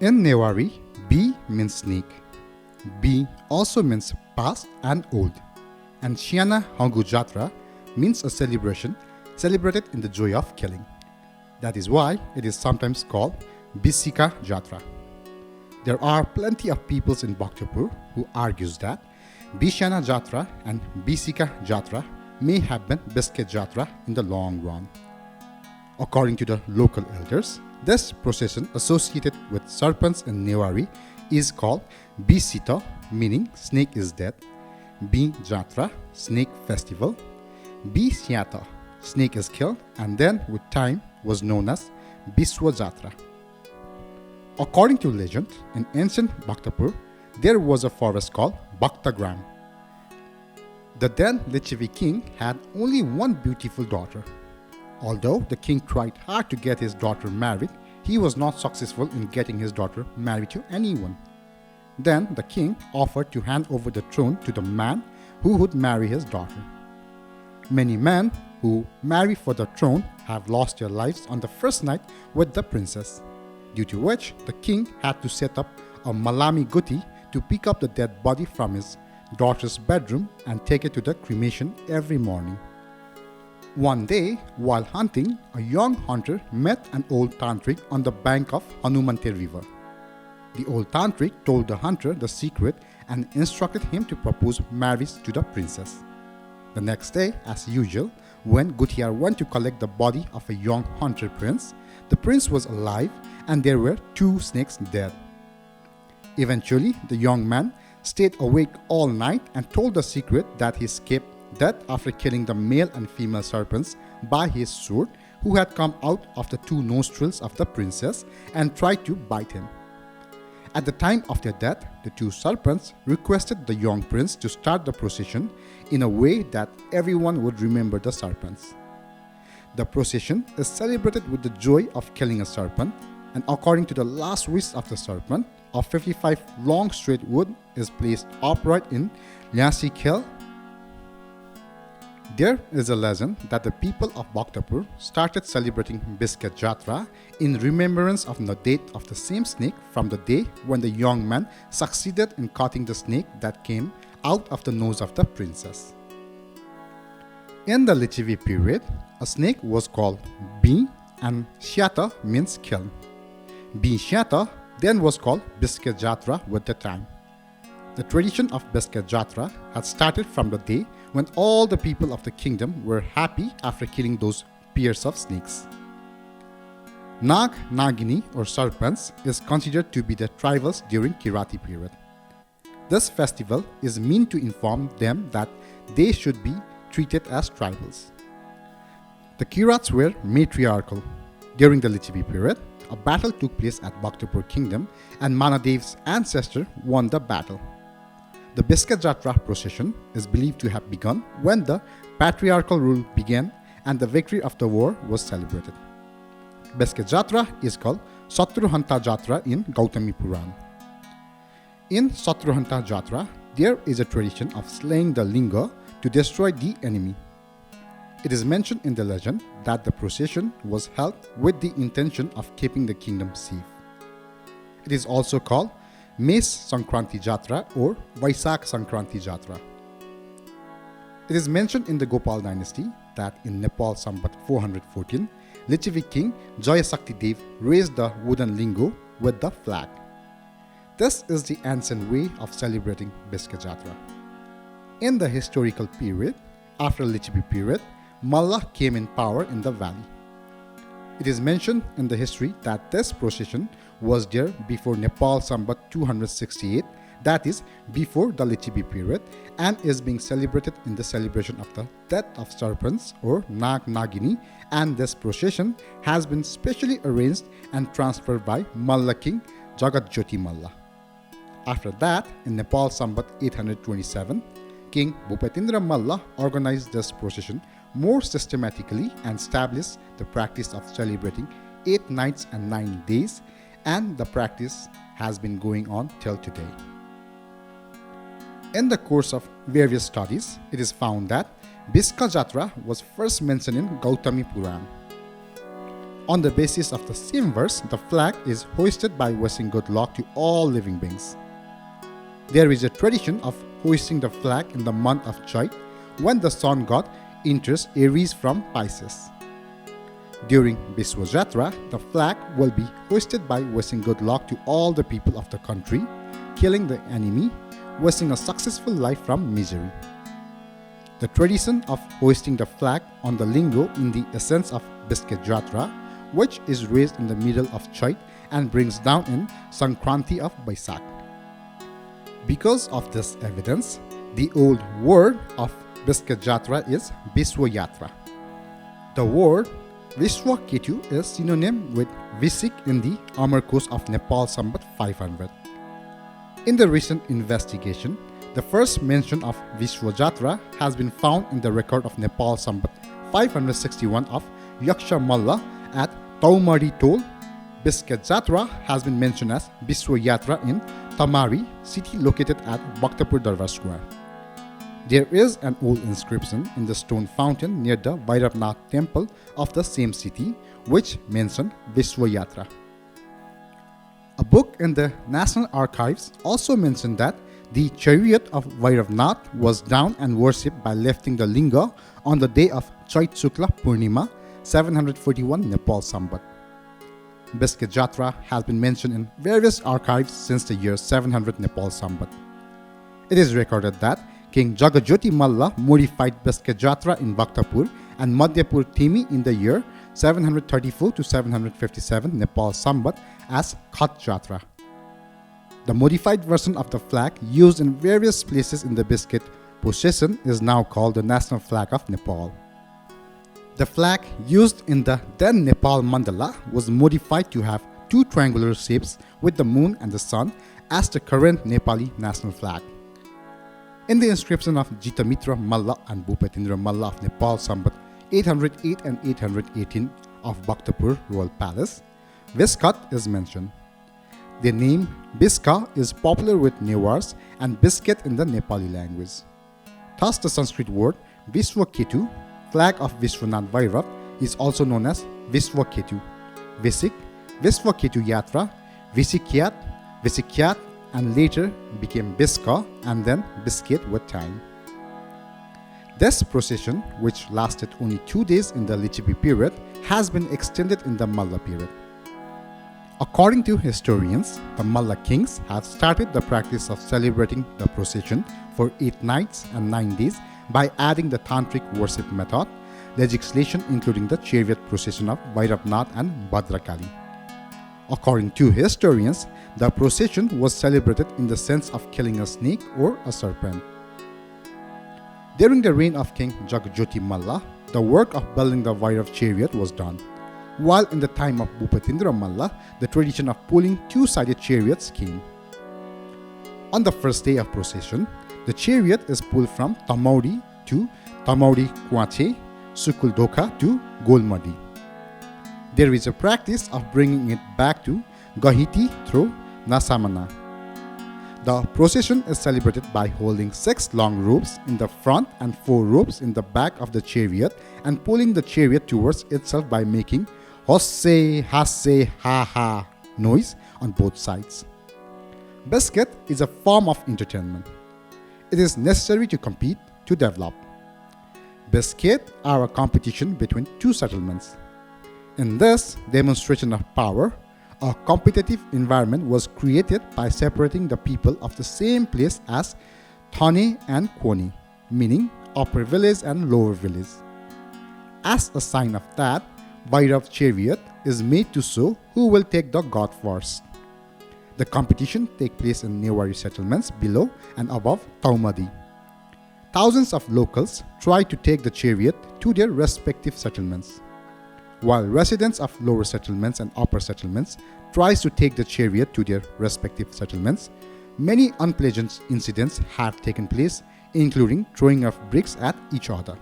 In Newari, B means snake. B also means past and old. And Shiana Hangu Jatra means a celebration celebrated in the joy of killing. That is why it is sometimes called Biska Jatra. There are plenty of peoples in Bhaktapur who argues that Bishana Jatra and Bisika Jatra may have been Bisket Jatra in the long run. According to the local elders, this procession associated with serpents in Newari is called Bisita, meaning snake is dead, B Jatra, snake festival, B Syata, snake is killed, and then with time was known as Biswa Jatra. According to legend, in ancient Bhaktapur, there was a forest called Bhaktagram. The then Lichavi king had only one beautiful daughter. Although the king tried hard to get his daughter married, he was not successful in getting his daughter married to anyone. Then the king offered to hand over the throne to the man who would marry his daughter. Many men who marry for the throne have lost their lives on the first night with the princess, due to which the king had to set up a Malami Guti to pick up the dead body from his daughter's bedroom and take it to the cremation every morning. One day, while hunting, a young hunter met an old tantric on the bank of Hanumante River. The old tantric told the hunter the secret and instructed him to propose marriage to the princess. The next day, as usual, when Gutiyar went to collect the body of a young hunter prince, the prince was alive and there were 2 snakes dead. Eventually, the young man stayed awake all night and told the secret that he escaped death after killing the male and female serpents by his sword, who had come out of the 2 nostrils of the princess and tried to bite him. At the time of their death, the 2 serpents requested the young prince to start the procession in a way that everyone would remember the serpents. The procession is celebrated with the joy of killing a serpent, and according to the last wish of the serpent, a 55 long straight wood is placed upright in Lyasi Khel. There is a legend that the people of Bhaktapur started celebrating Bisket Jatra in remembrance of the death of the same snake from the day when the young man succeeded in cutting the snake that came out of the nose of the princess. In the Lichavi period, a snake was called Bi and Shyata means kill. Bi Shyata then was called Bisket Jatra with the time. The tradition of Bisket Jatra had started from the day when all the people of the kingdom were happy after killing those pairs of snakes. Nag Nagini or serpents is considered to be the tribals during Kirati period. This festival is meant to inform them that they should be treated as tribals. The Kirats were matriarchal. During the Lichavi period, a battle took place at Bhaktapur kingdom and Manadev's ancestor won the battle. The Bisket Jatra procession is believed to have begun when the patriarchal rule began and the victory of the war was celebrated. Bisket Jatra is called Satruhanta Jatra in Gautami Puran. In Satruhanta Jatra, there is a tradition of slaying the linga to destroy the enemy. It is mentioned in the legend that the procession was held with the intention of keeping the kingdom safe. It is also called Mes Sankranti Jatra or Vaisak Sankranti Jatra. It is mentioned in the Gopal dynasty that in Nepal Sambat 414, Lichavi king Jayasakti Dev raised the wooden lingo with the flag. This is the ancient way of celebrating Bisket Jatra. In the historical period, after Lichavi period, Malla came in power in the valley. It is mentioned in the history that this procession was there before Nepal Sambat 268, that is, before the Lichavi period, and is being celebrated in the celebration of the death of serpents or Nag Nagini, and this procession has been specially arranged and transferred by Malla king Jagat Jyoti Malla. After that, in Nepal Sambat 827, King Bhupetindra Malla organized this procession more systematically and established the practice of celebrating 8 nights and 9 days, and the practice has been going on till today. In the course of various studies, it is found that Biska Jatra was first mentioned in Gautami Puran. On the basis of the same verse, the flag is hoisted by wishing good luck to all living beings. There is a tradition of hoisting the flag in the month of Chait, when the sun god enters Aries from Pisces. During Biska Jatra, the flag will be hoisted by wishing good luck to all the people of the country, killing the enemy, wishing a successful life from misery. The tradition of hoisting the flag on the lingo in the essence of Bisket Jatra, which is raised in the middle of Chait and brings down in Sankranti of Baisak. Because of this evidence, the old word of Bisket Jatra is Biswa Jatra. The word Vishwa Ketu is synonym with Visik in the Amar Course of Nepal Sambat 500. In the recent investigation, the first mention of Vishwa Jatra has been found in the record of Nepal Sambat 561 of Yaksha Malla at Taumari Tol. Bisket Jatra has been mentioned as Biswa Jatra in Tamari, city located at Bhaktapur Darbar Square. There is an old inscription in the stone fountain near the Bhairavnath temple of the same city, which mentioned Biswa Jatra. A book in the National Archives also mentioned that the chariot of Bhairavnath was down and worshipped by lifting the linga on the day of Chait Shukla Purnima, 741 Nepal Sambat. Bisket Jatra has been mentioned in various archives since the year 700 Nepal Sambat. It is recorded that King Jagajoti Malla modified Bisket Jatra in Bhaktapur and Madhyapur Thimi in the year 734 to 757 Nepal Sambat as Khat Jatra. The modified version of the flag used in various places in the Bisket procession is now called the national flag of Nepal. The flag used in the then Nepal Mandala was modified to have two triangular shapes with the moon and the sun as the current Nepali national flag. In the inscription of Jitamitra Malla and Bhupetindra Malla of Nepal Sambat 808 and 818 of Bhaktapur Royal Palace, Viskat is mentioned. The name Biska is popular with Newars and Bisket in the Nepali language. Thus, the Sanskrit word Vishwa Ketu, flag of Vishwanath Vairav, is also known as Vishwa Ketu, Visik, Vishwa Ketu Yatra, Visikyat, Visikyat, and later became Biska and then Bisket with time. This procession, which lasted only 2 days in the Lichipi period, has been extended in the Malla period. According to historians, the Malla kings have started the practice of celebrating the procession for 8 nights and 9 days by adding the tantric worship method, legislation including the chariot procession of Bhairavnath and Bhadrakali. According to historians, the procession was celebrated in the sense of killing a snake or a serpent. During the reign of King Jagajoti Malla, the work of building the Vairav chariot was done, while in the time of Bhupetindra Malla, the tradition of pulling two-sided chariots came. On the first day of procession, the chariot is pulled from Tamauri to Tamauri Kuache, Sukuldokha to Golmadi. There is a practice of bringing it back to Gahiti through Nasamana. The procession is celebrated by holding 6 long ropes in the front and 4 ropes in the back of the chariot and pulling the chariot towards itself by making hosse, hasse, ha ha noise on both sides. Bisket is a form of entertainment. It is necessary to compete to develop. Bisket are a competition between 2 settlements. In this demonstration of power, a competitive environment was created by separating the people of the same place as Thane and Koni, meaning upper village and lower village. As a sign of that, Vairav chariot is made to show who will take the god first. The competition takes place in Newari settlements below and above Taumadi. Thousands of locals try to take the chariot to their respective settlements, while residents of lower settlements and upper settlements tries to take the chariot to their respective settlements. Many unpleasant incidents have taken place, including throwing of bricks at each other.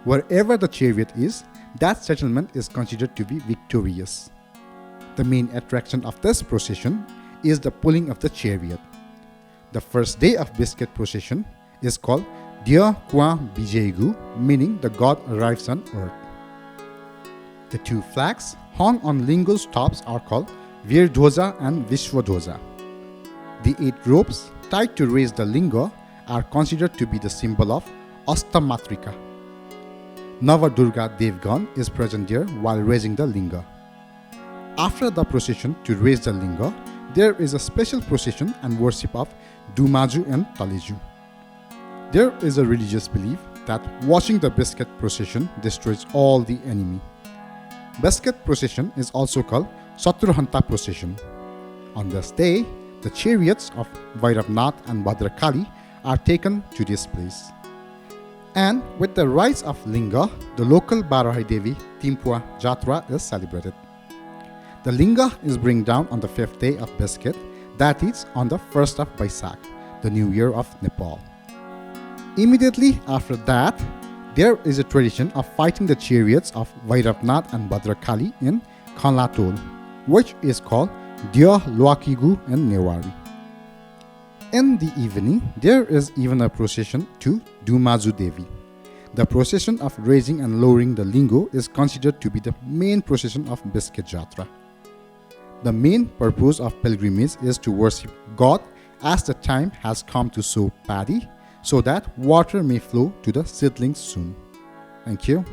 Wherever the chariot is, that settlement is considered to be victorious. The main attraction of this procession is the pulling of the chariot. The first day of Bisket procession is called Dia Kwa Bijaygu, meaning the god arrives on earth. The two flags hung on lingo's tops are called Virdhoja and Vishwadhoja. The 8 ropes tied to raise the linga are considered to be the symbol of Astamatrika. Navadurga Devgan is present there while raising the linga. After the procession to raise the linga, there is a special procession and worship of Dumaju and Taliju. There is a religious belief that watching the Bisket procession destroys all the enemy. Bisket procession is also called Satruhanta procession. On this day, the chariots of Bhairavnath and Bhadrakali are taken to this place. And with the rise of Linga, the local Barahai Devi Infuse Jatra is celebrated. The Linga is bring down on the 5th day of Bisket, that is on the 1st of Baisak, the new year of Nepal. Immediately after that, there is a tradition of fighting the chariots of Bhairavnath and Bhadrakali in Khanlatol, which is called Dia Luakigu in Newari. In the evening, there is even a procession to Dumaju Devi. The procession of raising and lowering the lingo is considered to be the main procession of Bisket Jatra. The main purpose of pilgrimage is to worship God as the time has come to sow paddy so that water may flow to the seedlings soon. Thank you.